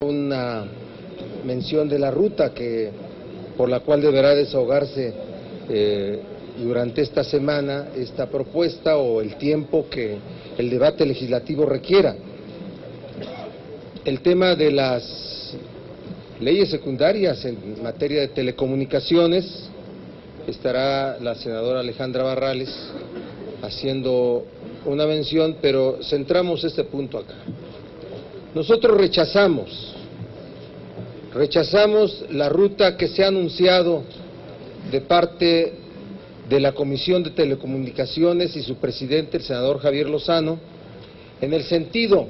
Una mención de la ruta por la cual deberá desahogarse durante esta semana esta propuesta o el tiempo que el debate legislativo requiera. El tema de las leyes secundarias en materia de telecomunicaciones estará la senadora Alejandra Barrales haciendo una mención, pero centramos este punto acá. Nosotros rechazamos la ruta que se ha anunciado de parte de la Comisión de Telecomunicaciones y su presidente, el senador Javier Lozano, en el sentido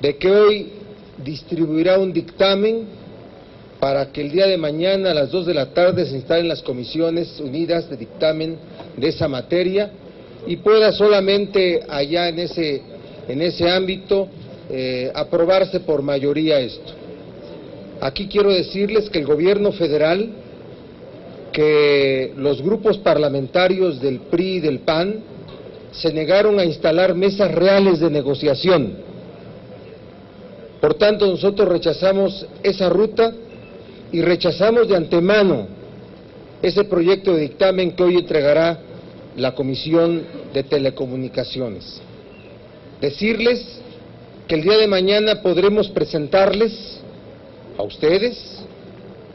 de que hoy distribuirá un dictamen para que el día de mañana a las 2 de la tarde se instalen las comisiones unidas de dictamen de esa materia y pueda solamente allá en ese ámbito aprobarse por mayoría esto. Aquí quiero decirles que el gobierno federal, que los grupos parlamentarios del PRI y del PAN se negaron a instalar mesas reales de negociación. Por tanto, nosotros rechazamos esa ruta y rechazamos de antemano ese proyecto de dictamen que hoy entregará la Comisión de Telecomunicaciones. Decirles que el día de mañana podremos presentarles a ustedes,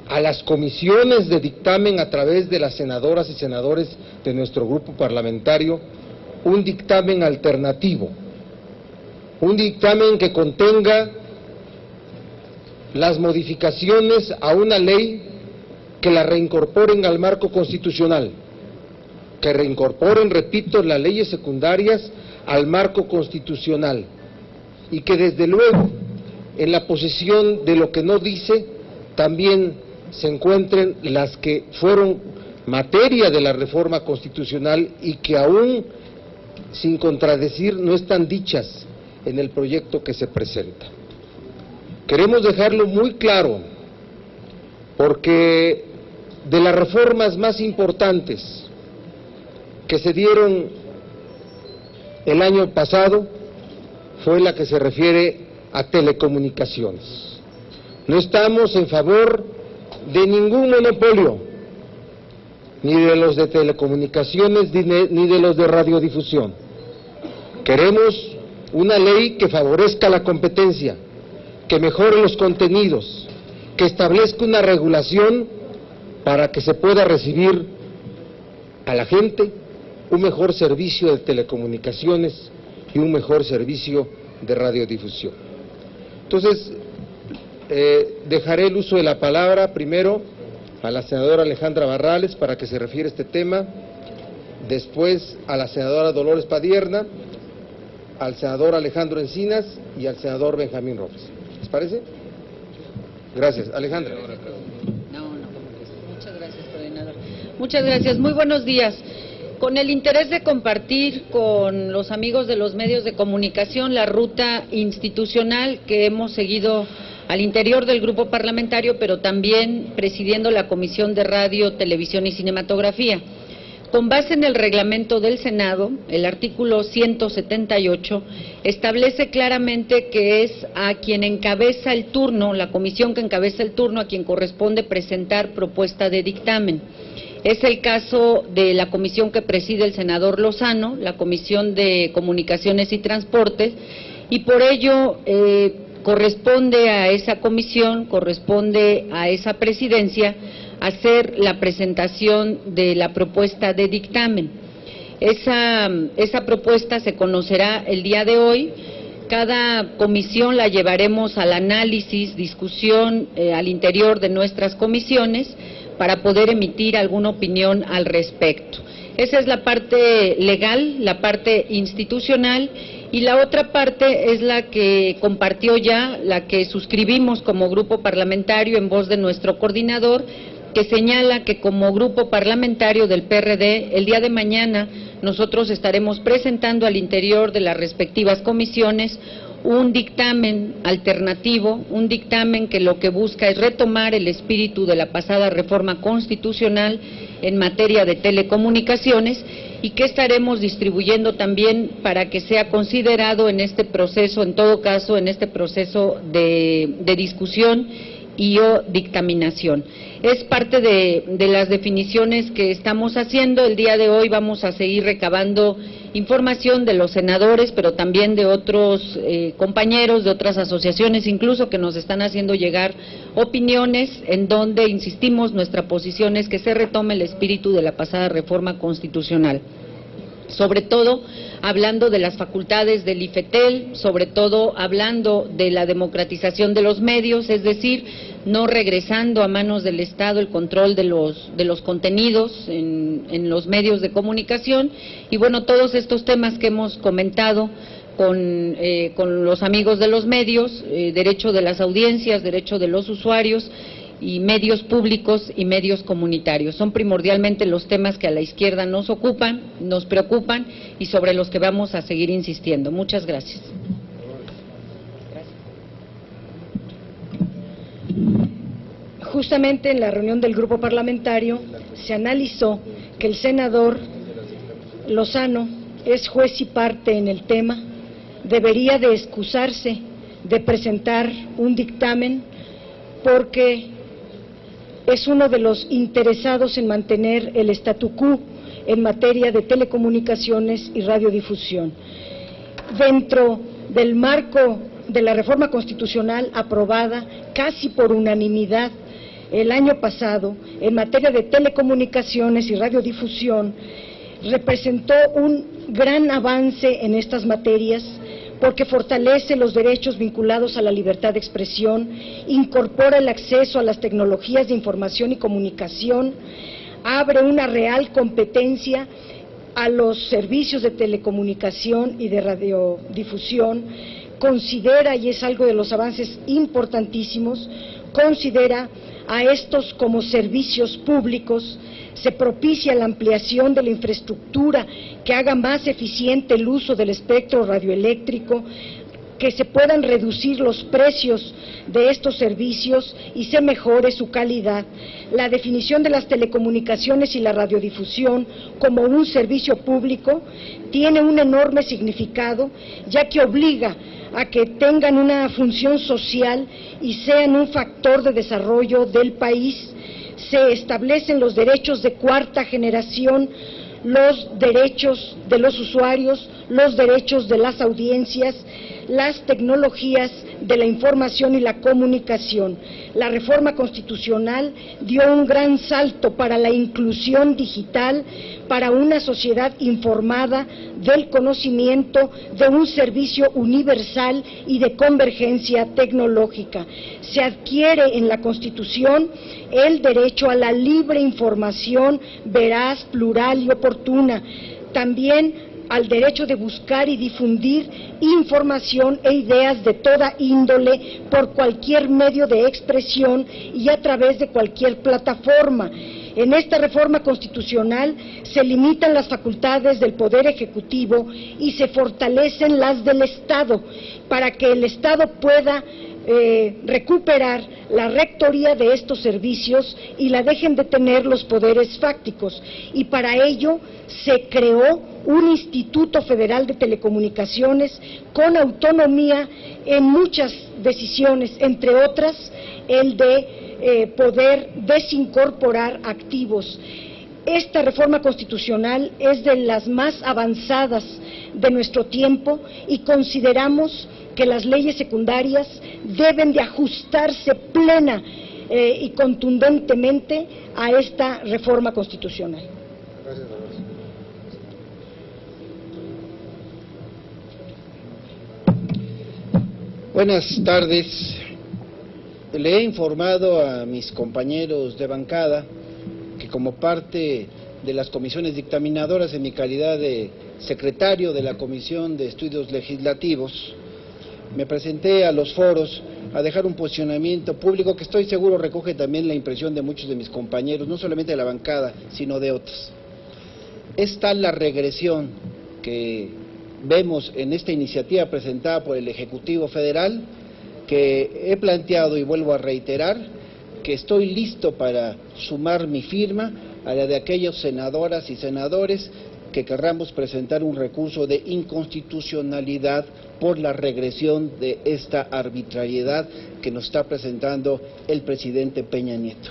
a las comisiones de dictamen a través de las senadoras y senadores de nuestro grupo parlamentario, un dictamen alternativo, un dictamen que contenga las modificaciones a una ley que la reincorporen al marco constitucional, que reincorporen, repito, las leyes secundarias al marco constitucional, y que desde luego en la posición de lo que no dice también se encuentren las que fueron materia de la reforma constitucional y que aún sin contradecir no están dichas en el proyecto que se presenta. Queremos dejarlo muy claro porque de las reformas más importantes que se dieron el año pasado fue la que se refiere a telecomunicaciones. No estamos en favor de ningún monopolio, ni de los de telecomunicaciones ni de los de radiodifusión. Queremos una ley que favorezca la competencia, que mejore los contenidos, que establezca una regulación para que se pueda recibir a la gente un mejor servicio de telecomunicaciones y un mejor servicio de radiodifusión. Entonces, dejaré el uso de la palabra primero a la senadora Alejandra Barrales para que se refiera a este tema, después a la senadora Dolores Padierna, al senador Alejandro Encinas y al senador Benjamín Robles. ¿Les parece? Gracias. Alejandra. Muchas gracias, coordinador. Muchas gracias. Muy buenos días. Con el interés de compartir con los amigos de los medios de comunicación la ruta institucional que hemos seguido al interior del grupo parlamentario, pero también presidiendo la Comisión de Radio, Televisión y Cinematografía. Con base en el reglamento del Senado, el artículo 178 establece claramente que es a quien encabeza el turno, la comisión que encabeza el turno, a quien corresponde presentar propuesta de dictamen. Es el caso de la comisión que preside el senador Lozano, la Comisión de Comunicaciones y Transportes, y por ello corresponde a esa comisión, corresponde a esa presidencia, hacer la presentación de la propuesta de dictamen. Esa propuesta se conocerá el día de hoy. Cada comisión la llevaremos al análisis, discusión al interior de nuestras comisiones, para poder emitir alguna opinión al respecto. Esa es la parte legal, la parte institucional, y la otra parte es la que compartió ya, la que suscribimos como grupo parlamentario en voz de nuestro coordinador, que señala que como grupo parlamentario del PRD, el día de mañana nosotros estaremos presentando al interior de las respectivas comisiones un dictamen alternativo, un dictamen que lo que busca es retomar el espíritu de la pasada reforma constitucional en materia de telecomunicaciones y que estaremos distribuyendo también para que sea considerado en este proceso, en todo caso, en este proceso de discusión y o dictaminación. Es parte de las definiciones que estamos haciendo. El día de hoy vamos a seguir recabando información de los senadores, pero también de otros compañeros, de otras asociaciones, incluso que nos están haciendo llegar opiniones en donde, insistimos, nuestra posición es que se retome el espíritu de la pasada reforma constitucional. Sobre todo hablando de las facultades del IFETEL, sobre todo hablando de la democratización de los medios, es decir, no regresando a manos del Estado el control de los contenidos en los medios de comunicación, y bueno, todos estos temas que hemos comentado con los amigos de los medios, derecho de las audiencias, derecho de los usuarios, y medios públicos y medios comunitarios. Son primordialmente los temas que a la izquierda nos ocupan, nos preocupan y sobre los que vamos a seguir insistiendo. Muchas gracias. Justamente en la reunión del grupo parlamentario se analizó que el senador Lozano es juez y parte en el tema, debería de excusarse de presentar un dictamen porque es uno de los interesados en mantener el statu quo en materia de telecomunicaciones y radiodifusión. Dentro del marco de la reforma constitucional aprobada casi por unanimidad el año pasado en materia de telecomunicaciones y radiodifusión, representó un gran avance en estas materias, porque fortalece los derechos vinculados a la libertad de expresión, incorpora el acceso a las tecnologías de información y comunicación, abre una real competencia a los servicios de telecomunicación y de radiodifusión, considera, y es algo de los avances importantísimos, considera a estos como servicios públicos, se propicia la ampliación de la infraestructura que haga más eficiente el uso del espectro radioeléctrico, que se puedan reducir los precios de estos servicios y se mejore su calidad. La definición de las telecomunicaciones y la radiodifusión como un servicio público tiene un enorme significado, ya que obliga a que tengan una función social y sean un factor de desarrollo del país. Se establecen los derechos de cuarta generación, los derechos de los usuarios, los derechos de las audiencias, las tecnologías de la información y la comunicación. La reforma constitucional dio un gran salto para la inclusión digital, para una sociedad informada del conocimiento, de un servicio universal y de convergencia tecnológica. Se adquiere en la Constitución el derecho a la libre información veraz, plural y oportuna. También al derecho de buscar y difundir información e ideas de toda índole por cualquier medio de expresión y a través de cualquier plataforma. En esta reforma constitucional se limitan las facultades del Poder Ejecutivo y se fortalecen las del Estado, para que el Estado pueda recuperar la rectoría de estos servicios y la dejen de tener los poderes fácticos. Y para ello se creó un Instituto Federal de Telecomunicaciones con autonomía en muchas decisiones, entre otras el de poder desincorporar activos. Esta reforma constitucional es de las más avanzadas de nuestro tiempo y consideramos que las leyes secundarias deben de ajustarse plena y contundentemente a esta reforma constitucional. Gracias, Buenas tardes. Le he informado a mis compañeros de bancada que como parte de las comisiones dictaminadoras, en mi calidad de secretario de la Comisión de Estudios Legislativos, me presenté a los foros a dejar un posicionamiento público que estoy seguro recoge también la impresión de muchos de mis compañeros, no solamente de la bancada, sino de otros. Es tal la regresión que vemos en esta iniciativa presentada por el Ejecutivo Federal que he planteado y vuelvo a reiterar que estoy listo para sumar mi firma a la de aquellos senadoras y senadores que querramos presentar un recurso de inconstitucionalidad por la regresión de esta arbitrariedad que nos está presentando el presidente Peña Nieto.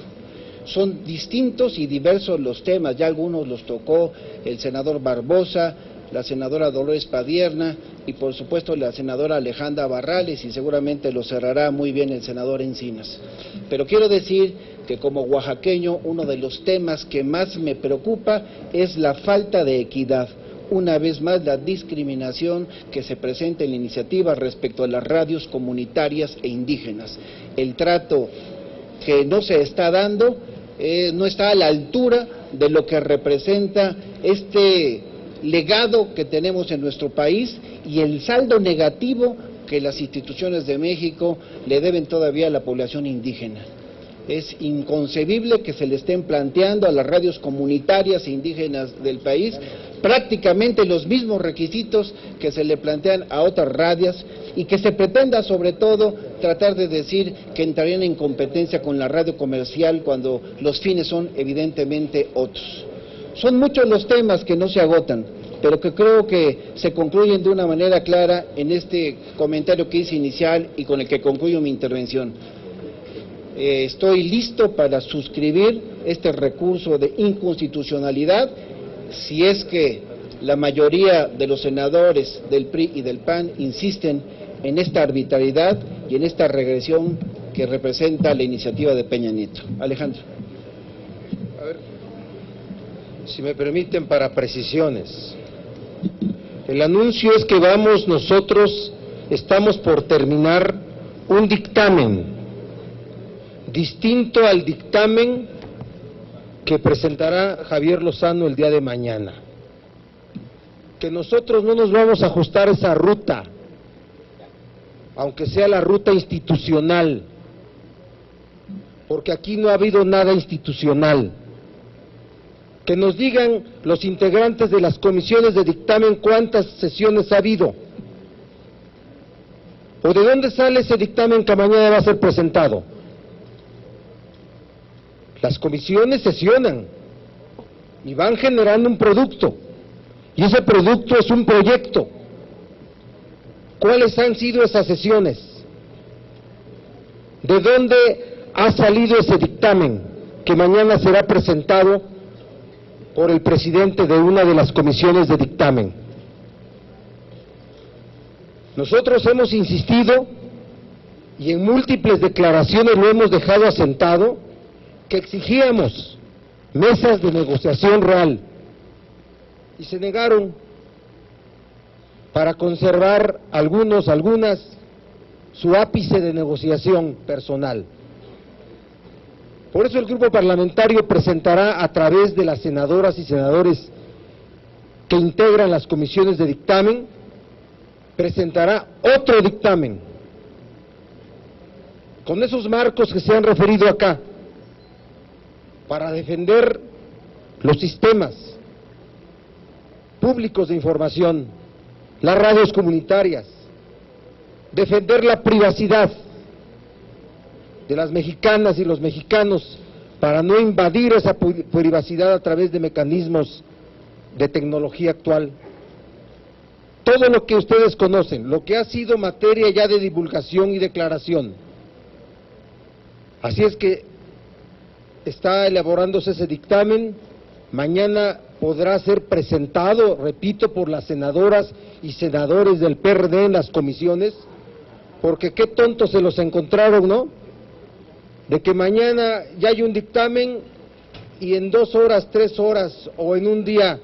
Son distintos y diversos los temas, ya algunos los tocó el senador Barbosa, la senadora Dolores Padierna y por supuesto la senadora Alejandra Barrales, y seguramente lo cerrará muy bien el senador Encinas. Pero quiero decir que como oaxaqueño uno de los temas que más me preocupa es la falta de equidad. Una vez más, la discriminación que se presenta en la iniciativa respecto a las radios comunitarias e indígenas. El trato que no se está dando no está a la altura de lo que representa este legado que tenemos en nuestro país y el saldo negativo que las instituciones de México le deben todavía a la población indígena. Es inconcebible que se le estén planteando a las radios comunitarias e indígenas del país prácticamente los mismos requisitos que se le plantean a otras radios y que se pretenda sobre todo tratar de decir que entrarían en competencia con la radio comercial cuando los fines son evidentemente otros. Son muchos los temas que no se agotan, pero que creo que se concluyen de una manera clara en este comentario que hice inicial y con el que concluyo mi intervención. Estoy listo para suscribir este recurso de inconstitucionalidad si es que la mayoría de los senadores del PRI y del PAN insisten en esta arbitrariedad y en esta regresión que representa la iniciativa de Peña Nieto. Alejandro. A ver, si me permiten, para precisiones. El anuncio es que estamos por terminar un dictamen distinto al dictamen que presentará Javier Lozano el día de mañana. Que nosotros no nos vamos a ajustar esa ruta, aunque sea la ruta institucional, porque aquí no ha habido nada institucional. Que nos digan los integrantes de las comisiones de dictamen cuántas sesiones ha habido, o de dónde sale ese dictamen que mañana va a ser presentado. Las comisiones sesionan y van generando un producto, y ese producto es un proyecto. ¿Cuáles han sido esas sesiones? ¿De dónde ha salido ese dictamen que mañana será presentado por el presidente de una de las comisiones de dictamen? Nosotros hemos insistido y en múltiples declaraciones lo hemos dejado asentado que exigíamos mesas de negociación real y se negaron para conservar algunas su ápice de negociación personal. Por eso el grupo parlamentario presentará a través de las senadoras y senadores que integran las comisiones de dictamen, presentará otro dictamen con esos marcos que se han referido acá, para defender los sistemas públicos de información, las radios comunitarias, defender la privacidad de las mexicanas y los mexicanos para no invadir esa privacidad a través de mecanismos de tecnología actual. Todo lo que ustedes conocen, lo que ha sido materia ya de divulgación y declaración. Así es que está elaborándose ese dictamen, mañana podrá ser presentado, repito, por las senadoras y senadores del PRD en las comisiones, porque qué tontos se los encontraron, ¿no? De que mañana ya hay un dictamen y en 2 horas, 3 horas o en un día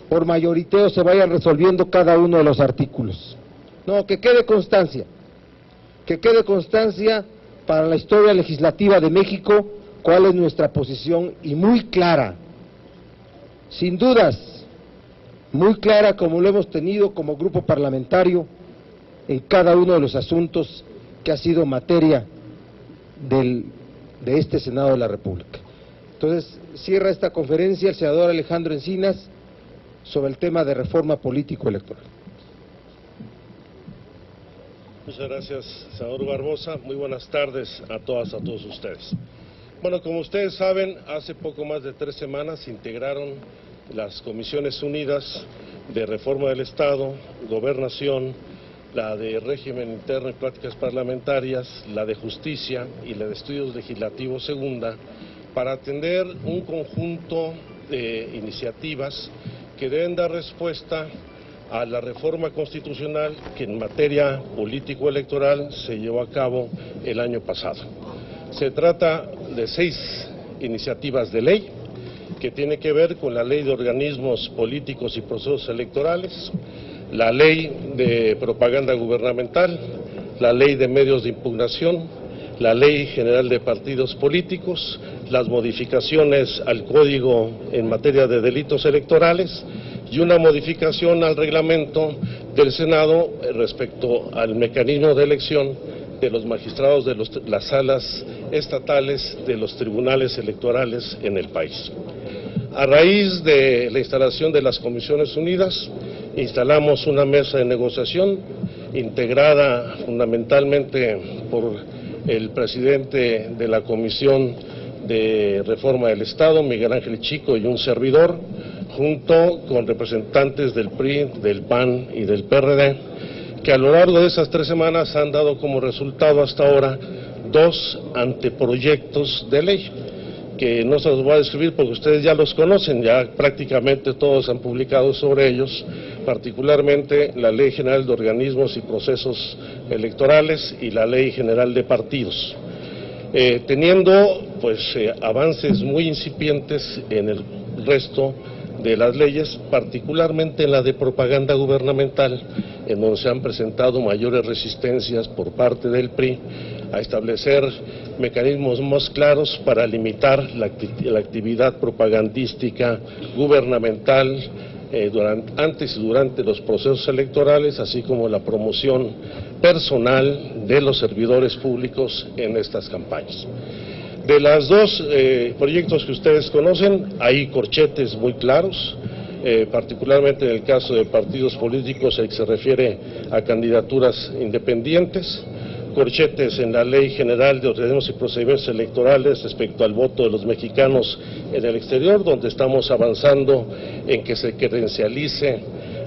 por mayoriteo se vayan resolviendo cada uno de los artículos. No, que quede constancia para la historia legislativa de México cuál es nuestra posición, y muy clara, sin dudas, muy clara como lo hemos tenido como grupo parlamentario en cada uno de los asuntos que ha sido materia de este Senado de la República. Entonces, cierra esta conferencia el senador Alejandro Encinas sobre el tema de reforma político-electoral. Muchas gracias, senador Barbosa. Muy buenas tardes a todas, a todos ustedes. Bueno, como ustedes saben, hace poco más de 3 semanas se integraron las Comisiones Unidas de Reforma del Estado, Gobernación, la de Régimen Interno y Prácticas Parlamentarias, la de Justicia y la de Estudios Legislativos Segunda, para atender un conjunto de iniciativas que deben dar respuesta a la reforma constitucional que en materia político-electoral se llevó a cabo el año pasado. Se trata de 6 iniciativas de ley que tiene que ver con la Ley de Organismos Políticos y Procesos Electorales, la Ley de Propaganda Gubernamental, la Ley de Medios de Impugnación, la Ley General de Partidos Políticos, las modificaciones al Código en materia de delitos electorales y una modificación al reglamento del Senado respecto al mecanismo de elección de los magistrados de las salas estatales de los tribunales electorales en el país. A raíz de la instalación de las Comisiones Unidas, instalamos una mesa de negociación integrada fundamentalmente por el presidente de la Comisión de Reforma del Estado, Miguel Ángel Chico, y un servidor, junto con representantes del PRI, del PAN y del PRD, que a lo largo de esas 3 semanas han dado como resultado hasta ahora 2 anteproyectos de ley, que no se los voy a describir porque ustedes ya los conocen, ya prácticamente todos han publicado sobre ellos, particularmente la Ley General de Organismos y Procesos Electorales y la Ley General de Partidos, teniendo avances muy incipientes en el resto de las leyes, particularmente en la de propaganda gubernamental, en donde se han presentado mayores resistencias por parte del PRI a establecer mecanismos más claros para limitar la actividad propagandística gubernamental antes y durante los procesos electorales, así como la promoción personal de los servidores públicos en estas campañas. De los 2 proyectos que ustedes conocen, hay corchetes muy claros, particularmente en el caso de partidos políticos, el que se refiere a candidaturas independientes, corchetes en la Ley General de Organismos y Procedimientos Electorales respecto al voto de los mexicanos en el exterior, donde estamos avanzando en que se credencialice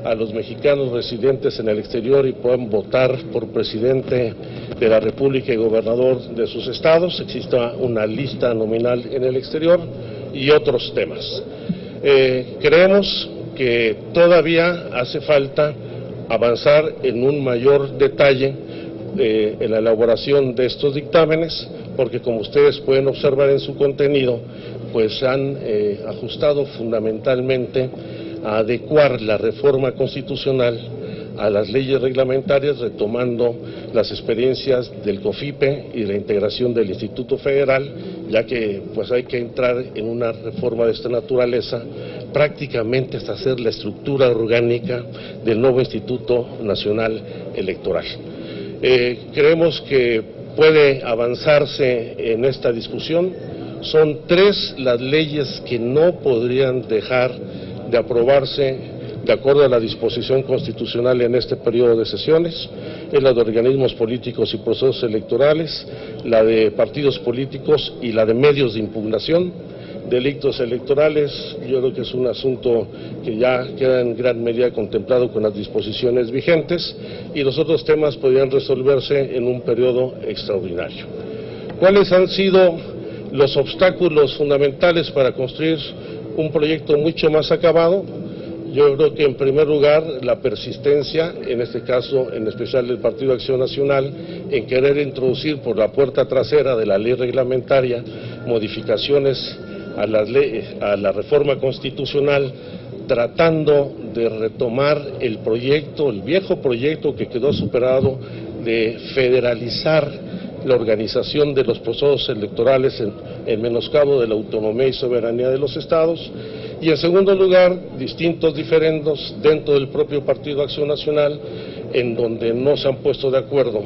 a los mexicanos residentes en el exterior y puedan votar por presidente de la República y gobernador de sus estados, exista una lista nominal en el exterior y otros temas. Creemos que todavía hace falta avanzar en un mayor detalle en la elaboración de estos dictámenes, porque como ustedes pueden observar en su contenido, pues se han ajustado fundamentalmente a adecuar la reforma constitucional a las leyes reglamentarias, retomando las experiencias del COFIPE y la integración del Instituto Federal, ya que pues hay que entrar en una reforma de esta naturaleza prácticamente hasta hacer la estructura orgánica del nuevo Instituto Nacional Electoral. Creemos que puede avanzarse en esta discusión. Son 3 las leyes que no podrían dejar de aprobarse de acuerdo a la disposición constitucional en este periodo de sesiones, es la de organismos políticos y procesos electorales, la de partidos políticos y la de medios de impugnación. Delitos electorales, yo creo que es un asunto que ya queda en gran medida contemplado con las disposiciones vigentes, y los otros temas podrían resolverse en un periodo extraordinario. ¿Cuáles han sido los obstáculos fundamentales para construir un proyecto mucho más acabado? Yo creo que en primer lugar la persistencia, en este caso en especial del Partido Acción Nacional, en querer introducir por la puerta trasera de la ley reglamentaria modificaciones a la reforma constitucional, tratando de retomar el viejo proyecto que quedó superado de federalizar la organización de los procesos electorales en menoscabo de la autonomía y soberanía de los estados, y en segundo lugar, distintos diferendos dentro del propio Partido Acción Nacional, en donde no se han puesto de acuerdo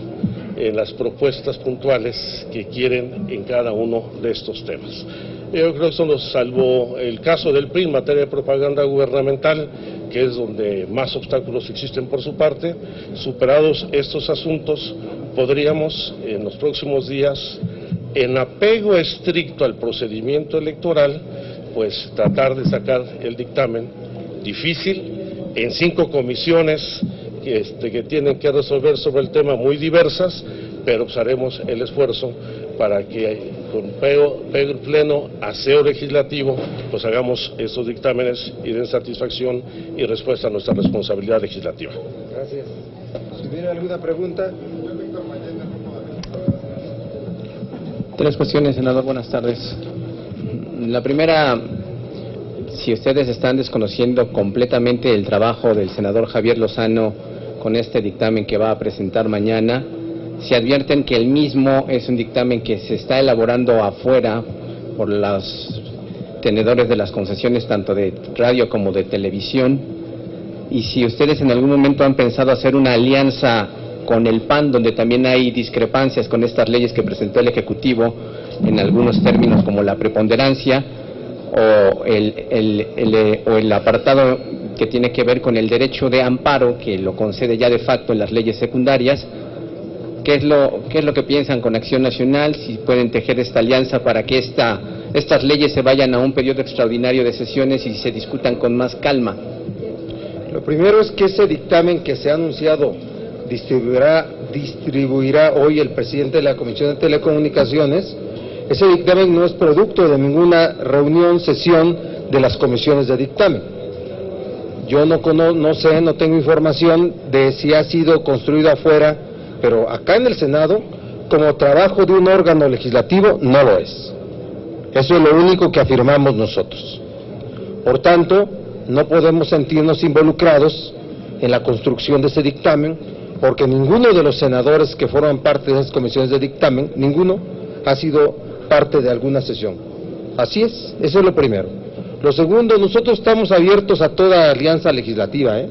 en las propuestas puntuales que quieren en cada uno de estos temas. Yo creo que eso, salvo el caso del PRI en materia de propaganda gubernamental, que es donde más obstáculos existen por su parte, superados estos asuntos, podríamos en los próximos días, en apego estricto al procedimiento electoral, pues tratar de sacar el dictamen difícil en 5 comisiones que tienen que resolver sobre el tema muy diversas, pero pues haremos el esfuerzo para que con pleno aseo legislativo pues hagamos estos dictámenes y den satisfacción y respuesta a nuestra responsabilidad legislativa. Gracias. Si hubiera alguna pregunta. 3 cuestiones, senador. Buenas tardes. La primera, si ustedes están desconociendo completamente el trabajo del senador Javier Lozano con este dictamen que va a presentar mañana, si advierten que el mismo es un dictamen que se está elaborando afuera por los tenedores de las concesiones tanto de radio como de televisión, y si ustedes en algún momento han pensado hacer una alianza con el PAN, donde también hay discrepancias con estas leyes que presentó el Ejecutivo en algunos términos como la preponderancia o el apartado que tiene que ver con el derecho de amparo, que lo concede ya de facto en las leyes secundarias. ¿Qué es lo que piensan con Acción Nacional? Si pueden tejer esta alianza para que estas leyes se vayan a un periodo extraordinario de sesiones y se discutan con más calma. Lo primero es que ese dictamen que se ha anunciado distribuirá hoy el presidente de la Comisión de Telecomunicaciones. Ese dictamen no es producto de ninguna reunión, sesión de las comisiones de dictamen. Yo no sé, no tengo información de si ha sido construido afuera, pero acá en el Senado, como trabajo de un órgano legislativo, no lo es. Eso es lo único que afirmamos nosotros. Por tanto, no podemos sentirnos involucrados en la construcción de ese dictamen, porque ninguno de los senadores que forman parte de esas comisiones de dictamen, ninguno ha sido parte de alguna sesión. Así es, eso es lo primero. Lo segundo, nosotros estamos abiertos a toda alianza legislativa,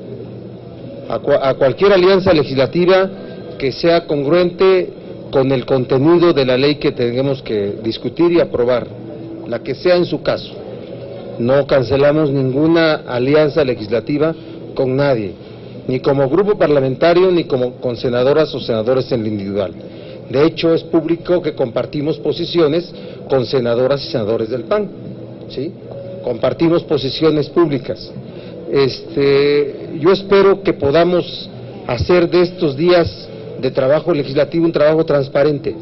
a cualquier alianza legislativa que sea congruente con el contenido de la ley que tengamos que discutir y aprobar, la que sea en su caso. No cancelamos ninguna alianza legislativa con nadie, ni como grupo parlamentario, ni con senadoras o senadores en lo individual. De hecho, es público que compartimos posiciones con senadoras y senadores del PAN, ¿sí? Compartimos posiciones públicas. Yo espero que podamos hacer de estos días de trabajo legislativo un trabajo transparente,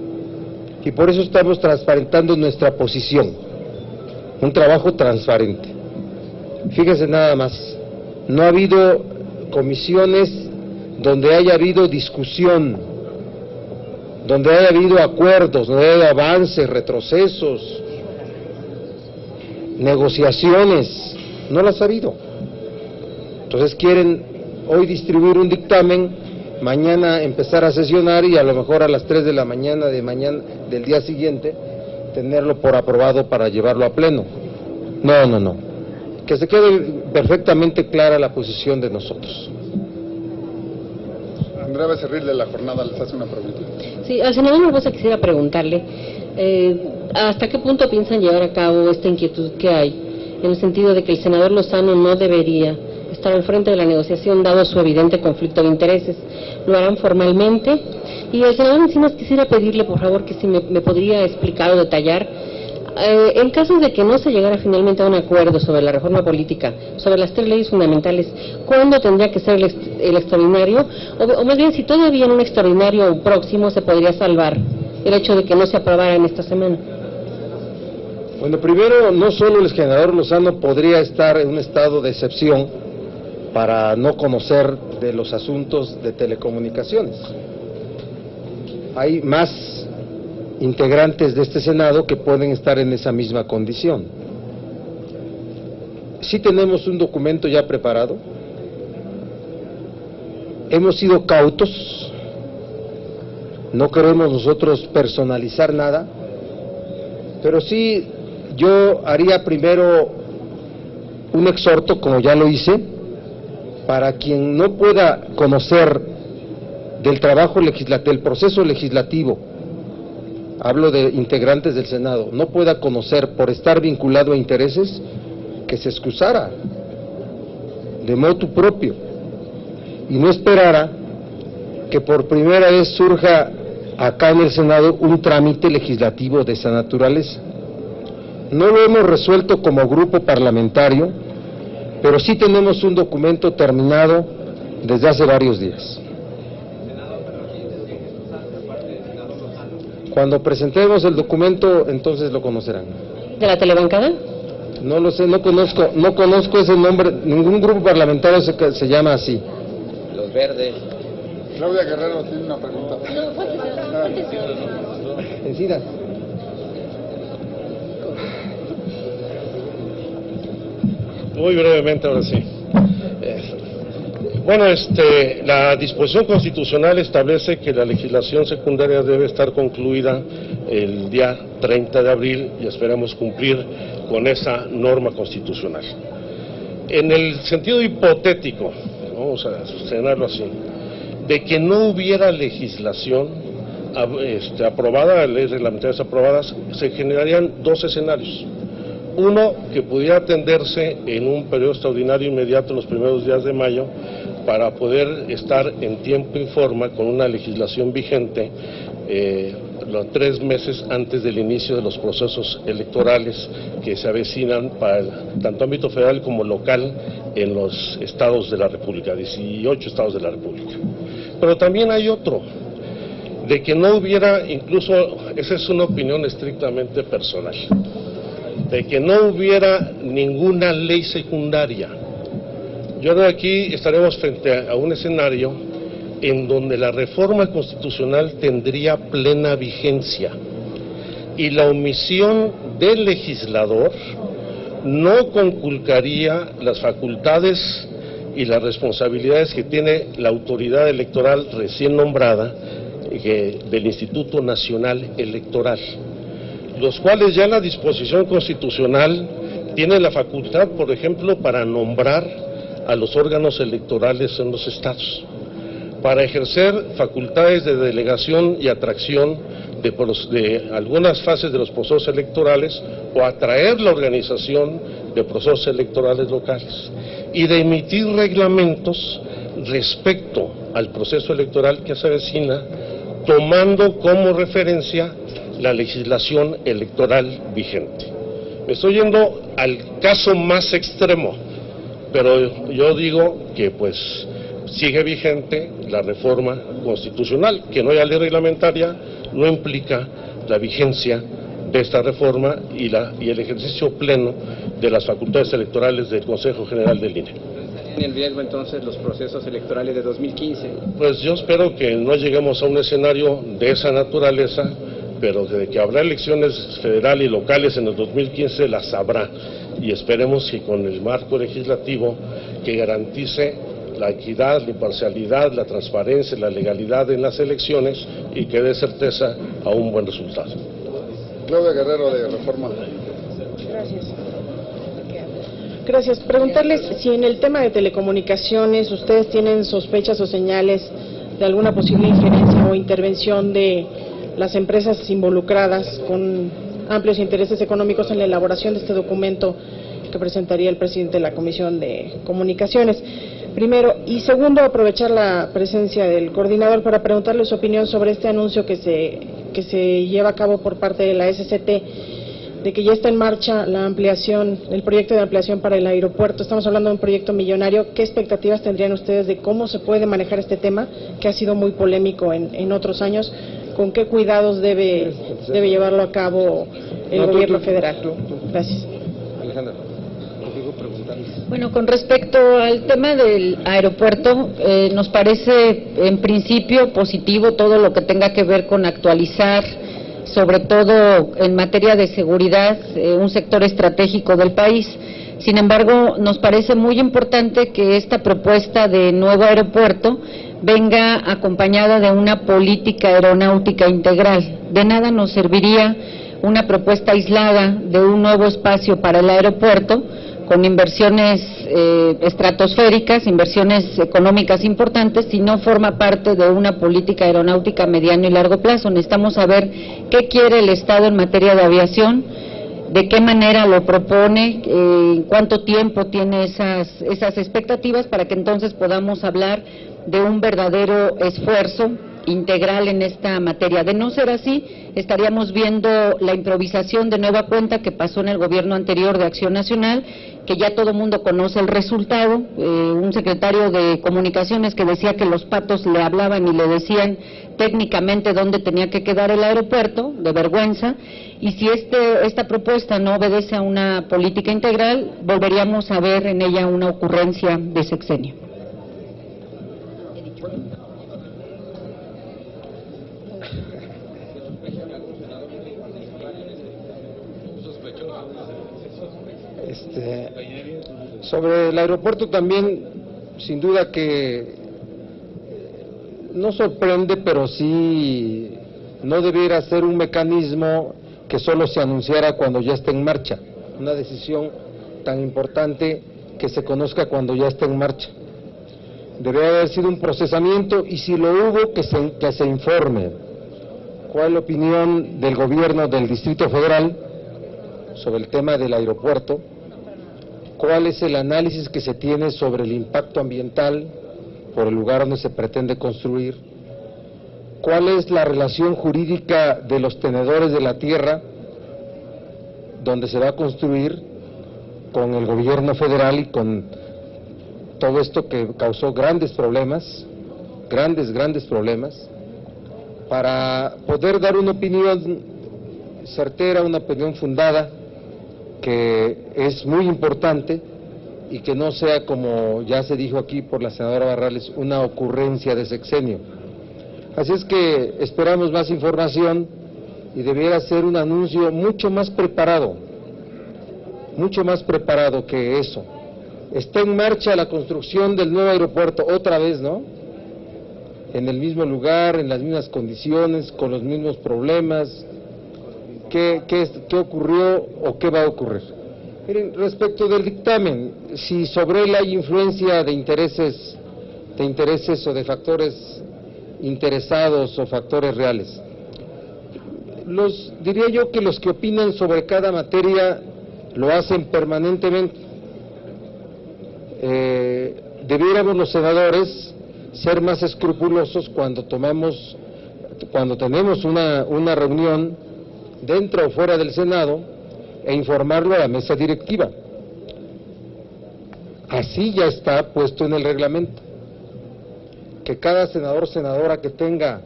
y por eso estamos transparentando nuestra posición, un trabajo transparente. Fíjense nada más, no ha habido comisiones donde haya habido discusión, donde haya habido acuerdos, donde haya avances, retrocesos, negociaciones, no las ha habido. Entonces quieren hoy distribuir un dictamen, mañana empezar a sesionar y a lo mejor a las 3 de la mañana del día siguiente tenerlo por aprobado para llevarlo a pleno. No. Que se quede perfectamente clara la posición de nosotros. Andrea Becerril, de La Jornada, les hace una pregunta. Sí, al senador Barbosa quisiera preguntarle, ¿hasta qué punto piensan llevar a cabo esta inquietud que hay, en el sentido de que el senador Lozano no debería estar al frente de la negociación dado su evidente conflicto de intereses? ¿Lo harán formalmente? Y al senador Encinas quisiera pedirle, por favor, que si me podría explicar o detallar, en caso de que no se llegara finalmente a un acuerdo sobre la reforma política, sobre las 3 leyes fundamentales, ¿cuándo tendría que ser el extraordinario? O más bien, si todavía en un extraordinario próximo se podría salvar el hecho de que no se aprobara en esta semana. Bueno, primero, no solo el senador Lozano podría estar en un estado de excepción para no conocer de los asuntos de telecomunicaciones. Hay más integrantes de este Senado que pueden estar en esa misma condición. Sí tenemos un documento ya preparado, hemos sido cautos, no queremos nosotros personalizar nada, pero sí yo haría primero un exhorto, como ya lo hice, para quien no pueda conocer del trabajo legislativo, del proceso legislativo, hablo de integrantes del Senado, no pueda conocer por estar vinculado a intereses, que se excusara de motu propio y no esperara que por primera vez surja acá en el Senado un trámite legislativo de esa naturaleza. No lo hemos resuelto como grupo parlamentario, pero sí tenemos un documento terminado desde hace varios días. Cuando presentemos el documento, entonces lo conocerán. ¿De la telebancada? No lo sé, no conozco ese nombre, ningún grupo parlamentario se llama así. Los Verdes. Claudia Guerrero tiene una pregunta. Encina. Muy brevemente, ahora sí. Bueno, la disposición constitucional establece que la legislación secundaria debe estar concluida el día 30 de abril y esperamos cumplir con esa norma constitucional. En el sentido hipotético, vamos a sostenerlo así, de que no hubiera legislación aprobada, leyes reglamentarias aprobadas, se generarían dos escenarios. Uno, que pudiera atenderse en un periodo extraordinario inmediato en los primeros días de mayo para poder estar en tiempo y forma con una legislación vigente los 3 meses antes del inicio de los procesos electorales que se avecinan para tanto ámbito federal como local en los estados de la República, 18 estados de la República. Pero también hay otro, de que no hubiera, incluso, esa es una opinión estrictamente personal, de que no hubiera ninguna ley secundaria. Yo creo que aquí estaremos frente a un escenario en donde la reforma constitucional tendría plena vigencia y la omisión del legislador no conculcaría las facultades y las responsabilidades que tiene la autoridad electoral recién nombrada del Instituto Nacional Electoral, los cuales ya en la disposición constitucional tienen la facultad, por ejemplo, para nombrar a los órganos electorales en los estados, para ejercer facultades de delegación y atracción de algunas fases de los procesos electorales o atraer la organización de procesos electorales locales y de emitir reglamentos respecto al proceso electoral que se avecina, tomando como referencia la legislación electoral vigente. Me estoy yendo al caso más extremo, pero yo digo que pues sigue vigente la reforma constitucional, que no haya ley reglamentaria no implica la vigencia de esta reforma y el ejercicio pleno de las facultades electorales del Consejo General del INE. ¿Estarían en riesgo entonces los procesos electorales de 2015? Pues yo espero que no lleguemos a un escenario de esa naturaleza, pero de que habrá elecciones federales y locales en el 2015 las habrá, y esperemos que con el marco legislativo que garantice la equidad, la imparcialidad, la transparencia, la legalidad en las elecciones y que dé certeza a un buen resultado. Claudia Guerrero, de Reforma. Gracias. Preguntarles si en el tema de telecomunicaciones ustedes tienen sospechas o señales de alguna posible injerencia o intervención de las empresas involucradas con amplios intereses económicos en la elaboración de este documento que presentaría el presidente de la Comisión de Comunicaciones. Primero, y segundo, aprovechar la presencia del coordinador para preguntarle su opinión sobre este anuncio que se lleva a cabo por parte de la SCT, de que ya está en marcha la ampliación, el proyecto de ampliación para el aeropuerto. Estamos hablando de un proyecto millonario. ¿Qué expectativas tendrían ustedes de cómo se puede manejar este tema, que ha sido muy polémico en otros años? ¿Con qué cuidados debe llevarlo a cabo el gobierno federal? Gracias. Alejandra. Bueno, con respecto al tema del aeropuerto, nos parece en principio positivo todo lo que tenga que ver con actualizar, sobre todo en materia de seguridad, un sector estratégico del país. Sin embargo, nos parece muy importante que esta propuesta de nuevo aeropuerto venga acompañada de una política aeronáutica integral. De nada nos serviría una propuesta aislada de un nuevo espacio para el aeropuerto, con inversiones estratosféricas, inversiones económicas importantes, si no forma parte de una política aeronáutica a mediano y largo plazo. Necesitamos saber qué quiere el Estado en materia de aviación, de qué manera lo propone, cuánto tiempo tiene esas expectativas, para que entonces podamos hablar de un verdadero esfuerzo integral en esta materia. De no ser así, estaríamos viendo la improvisación de nueva cuenta que pasó en el gobierno anterior de Acción Nacional, que ya todo el mundo conoce el resultado, un secretario de Comunicaciones que decía que los patos le hablaban y le decían técnicamente dónde tenía que quedar el aeropuerto, de vergüenza, y si esta propuesta no obedece a una política integral, volveríamos a ver en ella una ocurrencia de sexenio. Sobre el aeropuerto también, sin duda que no sorprende, pero sí no debiera ser un mecanismo que solo se anunciara cuando ya esté en marcha, una decisión tan importante que se conozca cuando ya esté en marcha. Debería haber sido un procesamiento, y si lo hubo, que se informe cuál es la opinión del gobierno del Distrito Federal sobre el tema del aeropuerto, cuál es el análisis que se tiene sobre el impacto ambiental por el lugar donde se pretende construir, cuál es la relación jurídica de los tenedores de la tierra donde se va a construir con el gobierno federal y con todo esto que causó grandes problemas, grandes problemas, para poder dar una opinión certera, una opinión fundada, que es muy importante, y que no sea, como ya se dijo aquí por la senadora Barrales, una ocurrencia de sexenio. Así es que esperamos más información, y debiera ser un anuncio mucho más preparado que eso. Está en marcha la construcción del nuevo aeropuerto, otra vez, ¿no? En el mismo lugar, en las mismas condiciones, con los mismos problemas. ¿Qué ocurrió o qué va a ocurrir? Miren, respecto del dictamen, si sobre él hay influencia de intereses o de factores interesados o factores reales, diría yo que los que opinan sobre cada materia lo hacen permanentemente. Debiéramos los senadores ser más escrupulosos cuando tenemos una reunión dentro o fuera del Senado, e informarlo a la mesa directiva. Así ya está puesto en el reglamento, que cada senador o senadora que tenga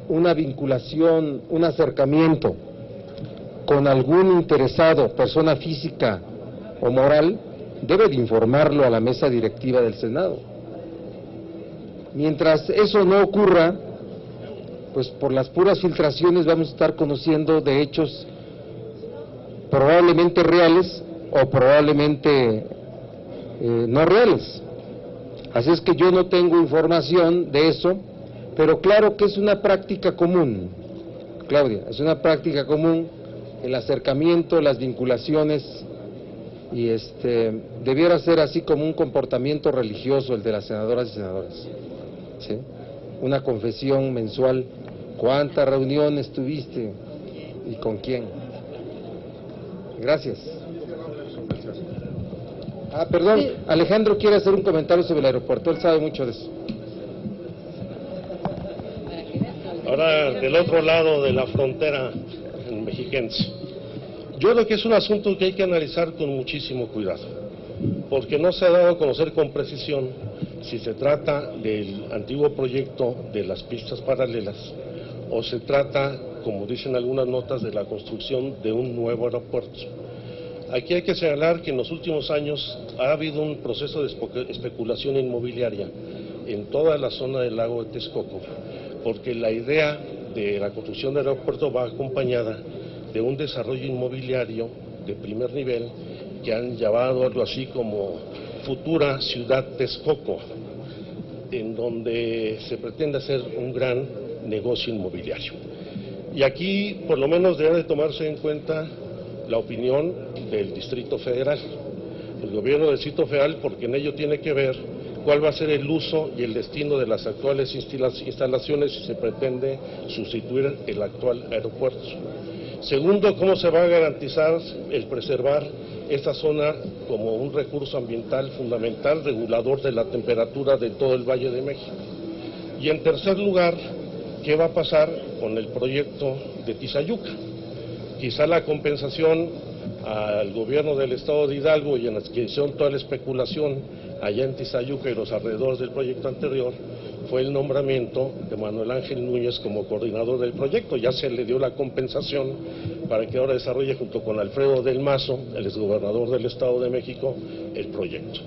una vinculación, un acercamiento con algún interesado, persona física o moral, debe de informarlo a la mesa directiva del Senado. Mientras eso no ocurra, pues por las puras filtraciones vamos a estar conociendo de hechos probablemente reales o probablemente no reales. Así es que yo no tengo información de eso, pero claro que es una práctica común, Claudia, es una práctica común el acercamiento, las vinculaciones, y debiera ser así como un comportamiento religioso el de las senadoras y senadores, ¿sí? Una confesión mensual. ¿Cuántas reuniones tuviste y con quién? Gracias. Perdón, Alejandro quiere hacer un comentario sobre el aeropuerto, él sabe mucho de eso. Ahora, del otro lado de la frontera mexiquense, yo creo que es un asunto que hay que analizar con muchísimo cuidado, porque no se ha dado a conocer con precisión si se trata del antiguo proyecto de las pistas paralelas o se trata, como dicen algunas notas, de la construcción de un nuevo aeropuerto. Aquí hay que señalar que en los últimos años ha habido un proceso de especulación inmobiliaria en toda la zona del lago de Texcoco, porque la idea de la construcción del aeropuerto va acompañada de un desarrollo inmobiliario de primer nivel que han llamado algo así como Futura Ciudad Texcoco, en donde se pretende hacer un gran negocio inmobiliario. Y aquí, por lo menos, debe de tomarse en cuenta la opinión del Distrito Federal, el gobierno del Distrito Federal, porque en ello tiene que ver cuál va a ser el uso y el destino de las actuales instalaciones si se pretende sustituir el actual aeropuerto. Segundo, cómo se va a garantizar el preservar esta zona como un recurso ambiental fundamental, regulador de la temperatura de todo el Valle de México. Y en tercer lugar, ¿qué va a pasar con el proyecto de Tizayuca? Quizá la compensación al gobierno del estado de Hidalgo y en la que hicieron toda la especulación allá en Tizayuca y los alrededores del proyecto anterior fue el nombramiento de Manuel Ángel Núñez como coordinador del proyecto. Ya se le dio la compensación para que ahora desarrolle junto con Alfredo del Mazo, el exgobernador del Estado de México, el proyecto.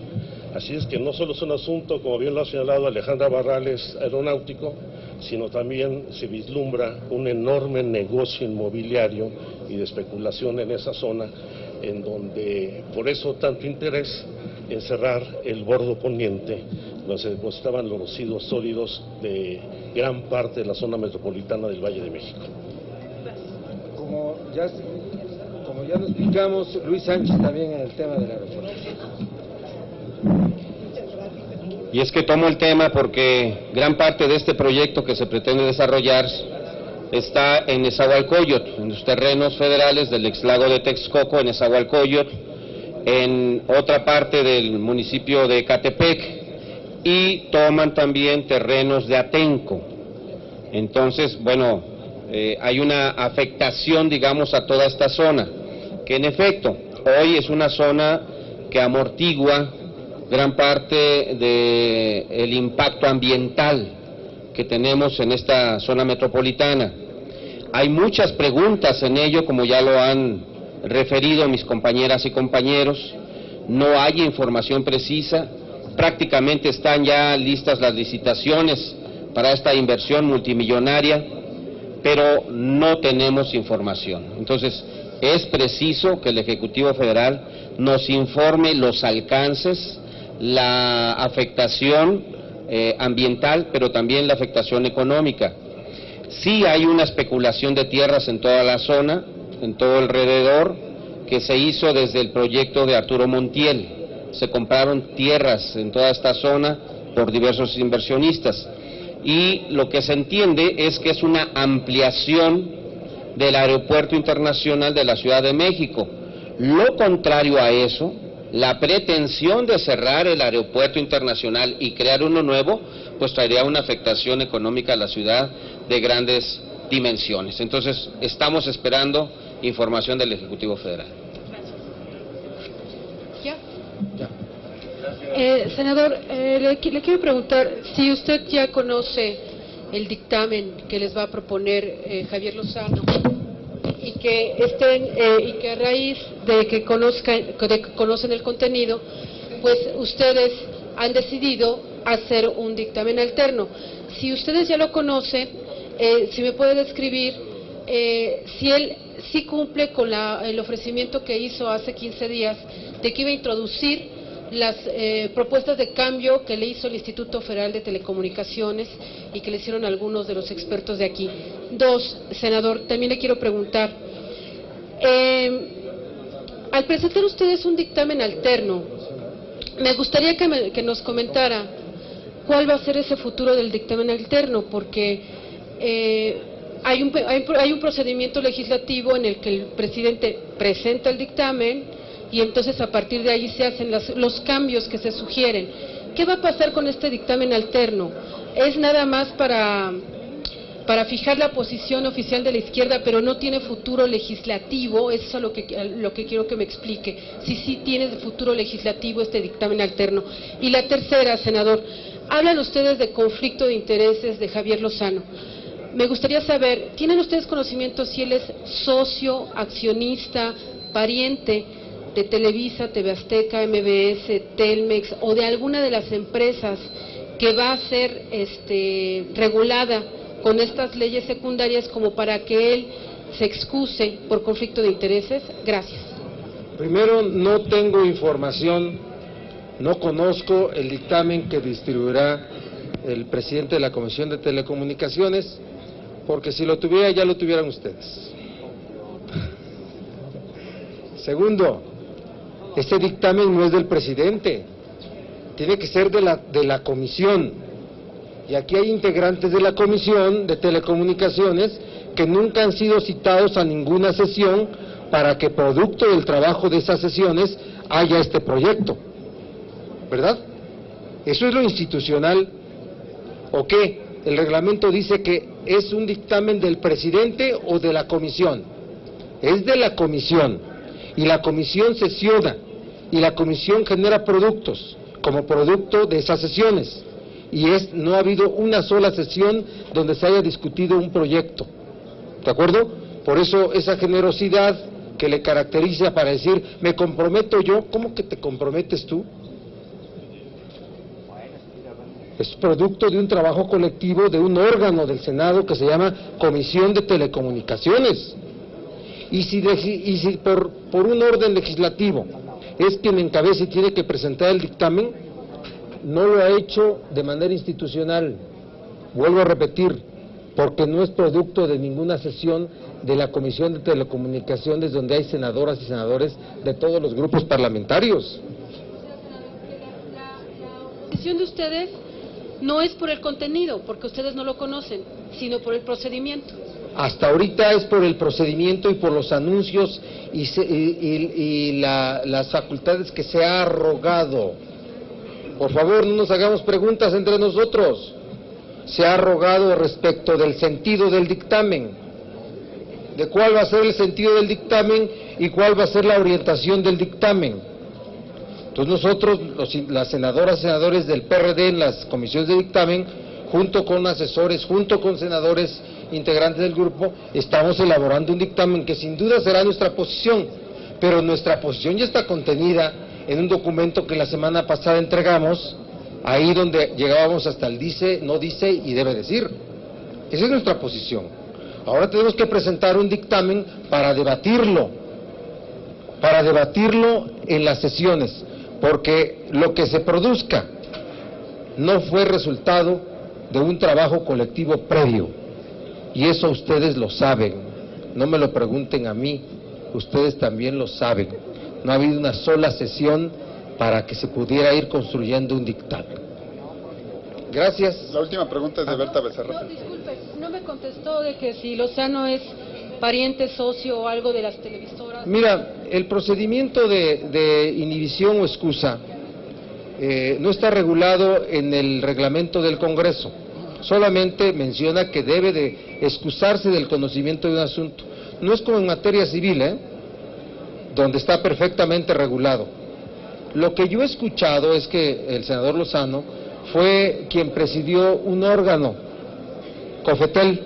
Así es que no solo es un asunto, como bien lo ha señalado Alejandra Barrales, aeronáutico, sino también se vislumbra un enorme negocio inmobiliario y de especulación en esa zona, en donde por eso tanto interés en cerrar el bordo poniente, donde se depositaban los residuos sólidos de gran parte de la zona metropolitana del Valle de México. Como ya lo explicamos, Luis Sánchez también en el tema del aeropuerto. Y es que tomo el tema porque gran parte de este proyecto que se pretende desarrollar está en Nezahualcóyotl, en los terrenos federales del exlago de Texcoco, en Nezahualcóyotl, en otra parte del municipio de Ecatepec, y toman también terrenos de Atenco. Entonces, bueno, hay una afectación, digamos, a toda esta zona, que en efecto, hoy es una zona que amortigua gran parte del impacto ambiental que tenemos en esta zona metropolitana. Hay muchas preguntas en ello, como ya lo han referido mis compañeras y compañeros. No hay información precisa, prácticamente están ya listas las licitaciones para esta inversión multimillonaria, pero no tenemos información. Entonces, es preciso que el Ejecutivo Federal nos informe los alcances, la afectación ambiental, pero también la afectación económica. Sí hay una especulación de tierras en toda la zona, en todo alrededor, que se hizo desde el proyecto de Arturo Montiel. Se compraron tierras en toda esta zona por diversos inversionistas. Y lo que se entiende es que es una ampliación del Aeropuerto Internacional de la Ciudad de México. Lo contrario a eso, la pretensión de cerrar el aeropuerto internacional y crear uno nuevo, pues traería una afectación económica a la ciudad de grandes dimensiones. Entonces, estamos esperando información del Ejecutivo Federal. Senador, le quiero preguntar si usted ya conoce el dictamen que les va a proponer Javier Lozano y que a raíz de que conocen el contenido, pues ustedes han decidido hacer un dictamen alterno. Si ustedes ya lo conocen, si me puede describir si él sí cumple con el ofrecimiento que hizo hace 15 días de que iba a introducir las propuestas de cambio que le hizo el Instituto Federal de Telecomunicaciones y que le hicieron algunos de los expertos de aquí. Dos, senador, también le quiero preguntar, al presentar ustedes un dictamen alterno, me gustaría que nos comentara cuál va a ser ese futuro del dictamen alterno, porque hay un procedimiento legislativo en el que el presidente presenta el dictamen y entonces a partir de ahí se hacen los cambios que se sugieren. ¿Qué va a pasar con este dictamen alterno? ¿Es nada más para fijar la posición oficial de la izquierda, pero no tiene futuro legislativo? Eso es lo que quiero que me explique, si sí tiene futuro legislativo este dictamen alterno. Y la tercera, senador, hablan ustedes de conflicto de intereses de Javier Lozano. Me gustaría saber, ¿tienen ustedes conocimiento si él es socio, accionista, pariente de Televisa, TV Azteca, MBS, Telmex o de alguna de las empresas que va a ser regulada con estas leyes secundarias como para que él se excuse por conflicto de intereses? Gracias. Primero, no tengo información, no conozco el dictamen que distribuirá el presidente de la Comisión de Telecomunicaciones, porque si lo tuviera ya lo tuvieran ustedes. Segundo, este dictamen no es del presidente, tiene que ser de la comisión, y aquí hay integrantes de la Comisión de Telecomunicaciones que nunca han sido citados a ninguna sesión para que producto del trabajo de esas sesiones haya este proyecto, ¿verdad? ¿Eso es lo institucional o qué? el reglamento dice que es un dictamen del presidente o de la comisión. Es de la comisión, y la comisión sesiona, y la comisión genera productos, como producto de esas sesiones, y no ha habido una sola sesión donde se haya discutido un proyecto, ¿de acuerdo? Por eso esa generosidad que le caracteriza para decir, me comprometo yo. ¿Cómo que te comprometes tú? Es producto de un trabajo colectivo de un órgano del Senado que se llama Comisión de Telecomunicaciones. Y si por un orden legislativo es quien encabeza y tiene que presentar el dictamen, no lo ha hecho de manera institucional, vuelvo a repetir, porque no es producto de ninguna sesión de la Comisión de Telecomunicaciones donde hay senadoras y senadores de todos los grupos parlamentarios. La decisión de ustedes no es por el contenido, porque ustedes no lo conocen, sino por el procedimiento. Hasta ahorita es por el procedimiento y por los anuncios y las facultades que se ha arrogado. Por favor, no nos hagamos preguntas entre nosotros. Se ha arrogado respecto del sentido del dictamen, de cuál va a ser el sentido del dictamen y cuál va a ser la orientación del dictamen. Entonces nosotros, las senadoras y senadores del PRD en las comisiones de dictamen, junto con asesores, junto con senadores integrantes del grupo, estamos elaborando un dictamen que sin duda será nuestra posición, pero nuestra posición ya está contenida en un documento que la semana pasada entregamos, ahí donde llegábamos hasta el dice, no dice y debe decir. Esa es nuestra posición. Ahora tenemos que presentar un dictamen para debatirlo en las sesiones, porque lo que se produzca no fue resultado de un trabajo colectivo previo, y eso ustedes lo saben, no me lo pregunten a mí, ustedes también lo saben. No ha habido una sola sesión para que se pudiera ir construyendo un dictamen. Gracias. La última pregunta es de Berta Becerra. No, disculpe, no me contestó de que si Lozano es pariente, socio o algo de las televisoras. Mira, el procedimiento de inhibición o excusa no está regulado en el reglamento del Congreso. Solamente menciona que debe de excusarse del conocimiento de un asunto. No es como en materia civil, donde está perfectamente regulado. Lo que yo he escuchado es que el senador Lozano fue quien presidió un órgano, COFETEL,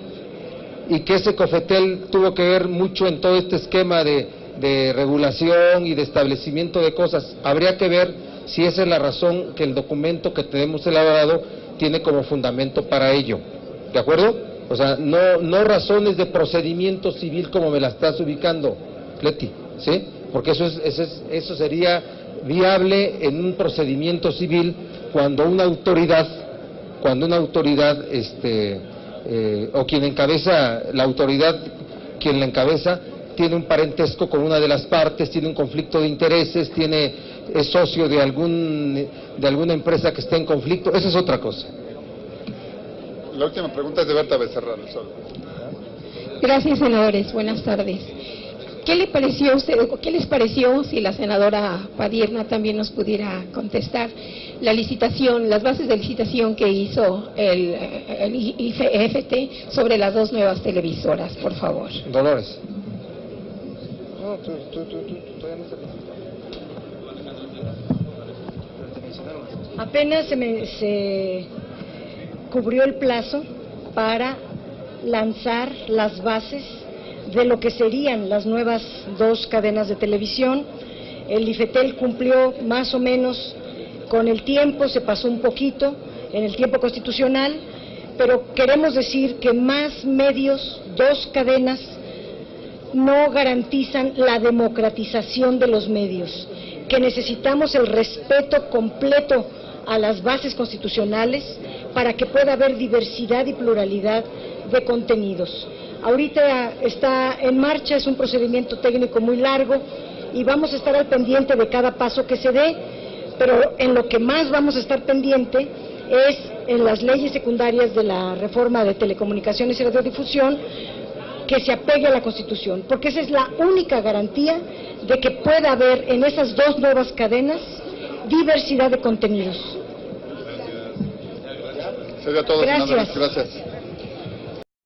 y que ese COFETEL tuvo que ver mucho en todo este esquema de regulación y de establecimiento de cosas. Habría que ver si esa es la razón que el documento que tenemos elaborado tiene como fundamento para ello, ¿de acuerdo? O sea, no razones de procedimiento civil como me la estás ubicando, Leti, ¿sí? Porque eso sería viable en un procedimiento civil cuando una autoridad o quien encabeza la autoridad, quien la encabeza, tiene un parentesco con una de las partes, tiene un conflicto de intereses, es socio de alguna empresa que esté en conflicto. Esa es otra cosa. La última pregunta es de Berta Becerra. Gracias, senadores. Buenas tardes. ¿Qué le pareció a usted, o qué les pareció, si la senadora Padierna también nos pudiera contestar, la licitación, las bases de licitación que hizo el IFT sobre las dos nuevas televisoras, por favor? Dolores. Apenas se cubrió el plazo para lanzar las bases de lo que serían las nuevas dos cadenas de televisión. El IFETEL cumplió más o menos con el tiempo, se pasó un poquito en el tiempo constitucional, pero queremos decir que más medios, dos cadenas, no garantizan la democratización de los medios, que necesitamos el respeto completo a las bases constitucionales para que pueda haber diversidad y pluralidad de contenidos. Ahorita está en marcha, es un procedimiento técnico muy largo y vamos a estar al pendiente de cada paso que se dé, pero en lo que más vamos a estar pendiente es en las leyes secundarias de la reforma de telecomunicaciones y radiodifusión, que se apegue a la Constitución, porque esa es la única garantía de que pueda haber en esas dos nuevas cadenas diversidad de contenidos. Sería todo, Gracias. senadores. Gracias.